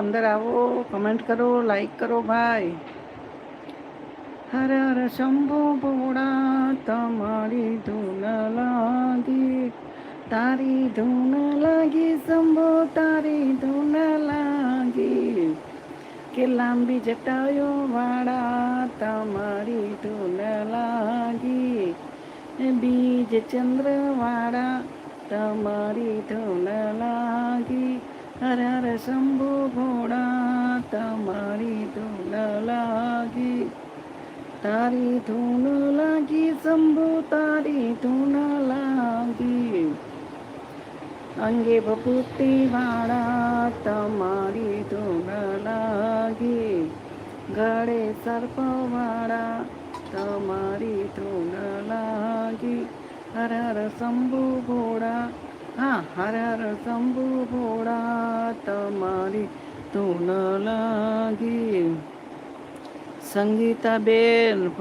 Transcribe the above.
અંદર આવો, કમેન્ટ કરો, લાઈક કરો ભાઈ. હર હર શંભુ ભોળા, તમારી ધૂન લાગી, તારી ધૂન લાગી શંભો, તારી ધૂન લાગી. કે લાંબી જટાયો વાળા, તમારી ધૂન લાગી. બીજ ચંદ્ર વાળા, તમારી ધૂન લાગી. હર હર શંભુ ભોળા, તમારી ધૂન લાગી. તારી ધૂન લાગી શંભુ, તારી ધૂન લાગી. અંગે ભભૂતિ વાળા, તમારી ધૂન લાગી. ગળે સર્પ વાળા, તમારી ધૂન લાગી. હર હર શંભુ ભોળા, હા હર હર શંભુ ભોળા, તમારી ધૂન લાગી. સંગીતાબેન